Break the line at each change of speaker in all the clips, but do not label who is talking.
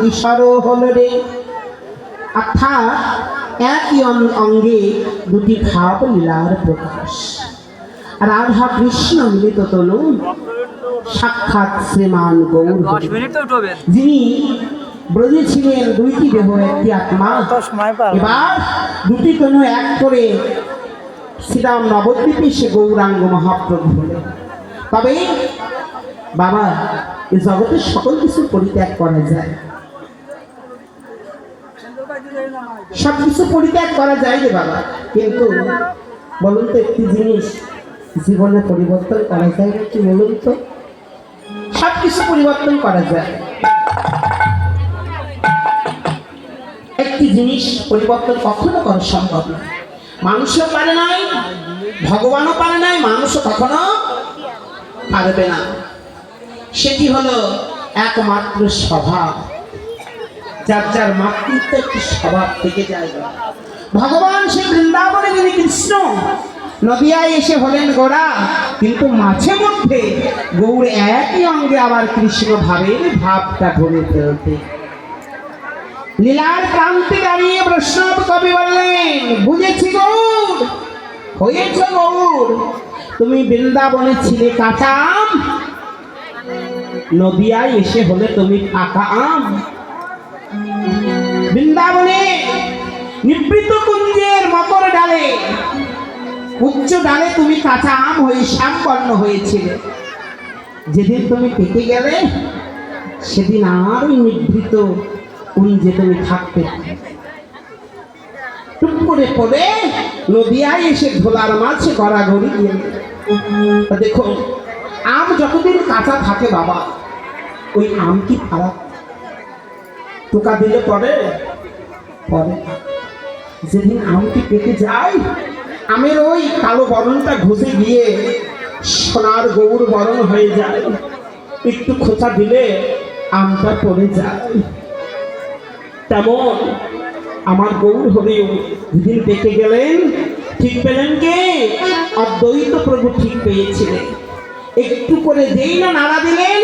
ঈশ্বরও হল রে, অর্থাৎ একই অঙ্গে দুটি ভাব লীলার প্রকাশ। রাধা কৃষ্ণ মিলিত তনু সাক্ষাৎ শ্রীমান গৌর, যিনি ব্রজে ছিলেন দুইটি দেহ একটি আত্মা। এবার দুটি তনু এক করে শ্রীরাম নবদ্বীপে সে গৌরাঙ্গ মহাপ্রভু হলেন। তবে বাবা, এই জগতের সকল কিছু পরিত্যাগ করা যায়, সবকিছু পরিত্যাগ করা যায় রে বাবা, কিন্তু বলুন তো একটি জিনিস জীবনে পরিবর্তন করা যায় কি বলুন তো? সবকিছু পরিবর্তন করা যায়, একটি জিনিস পরিবর্তন কখনো করা সম্ভব নয়। মানুষও পারে নাই, ভগবানও পারে নাই, মানুষও কখনো পারবে না। সেটি হলো একমাত্র স্বভাব, যার যার মাতৃত্ব একটি স্বভাব থেকে যায়। ভগবান সে বৃন্দাবনে যিনি কৃষ্ণ, নদিয়ায় এসে হলেন গোরা, কিন্তু মাঝে মধ্যে গৌর একই অঙ্গে আবার কৃষ্ণ ভাবের ভাবটা ধরে ফেলতে। লীলার প্রান্তে দাঁড়িয়ে বৈষ্ণব কবি বললেন, বুঝেছি গৌর, হয়েছে গৌর, তুমি বৃন্দাবনে ছিলে কাঁচা আম, নদিয়ায় এসে হলে তুমি পাকা আম। বৃন্দাবনে নিবৃত কুঞ্জের মকর ডালে, উচ্চ ডালে তুমি কাঁচা আম হয়ে শ্যামবর্ণ হয়েছিলে। যেদিন তুমি পেকে গেলে সেদিন আর ওই নিভৃত কুঞ্জে তুমি থাকতে। টুক করে পড়ে নদিয়ায় এসে ধোলার মাঝে গড়াগড়ি গিয়ে। দেখো, আম যতদিন কাঁচা থাকে বাবা, ওই আম কি খারাপ? টোকা দিলে পরে পরে যেদিন আমটি পেকে যায়, আমের ওই কালো বরণটা ঘষে গিয়ে সোনার গৌর বরণ হয়ে যায়, একটু খোঁচা দিলে আমটা পড়ে যায়। তেমন আমার গৌর হলেও যেদিন পেকে গেলেন, ঠিক পেলেন কে? অদ্বৈত প্রভু ঠিক পেয়েছিলেন। একটু করে যেই না নাড়া দিলেন,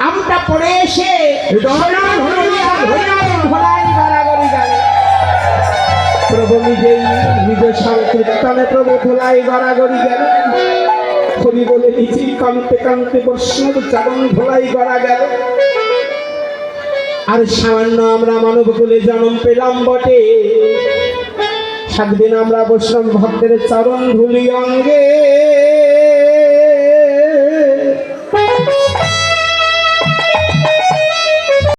আমটা পড়ে এসে প্রভু নিজেই নিজের সংকীর্তনে প্রভু ধুলাই গড়াগড়ি গেল। হরি বলে নিজেই কাঁদতে কাঁদতে বৈষ্ণব চরণ ধুলাই গড়া গেল। আর সামান্য আমরা মানব কুলে জন্ম পেলাম বটে, সাতদিন আমরা বৈষ্ণব ভক্তের চরণ ধুলি অঙ্গে।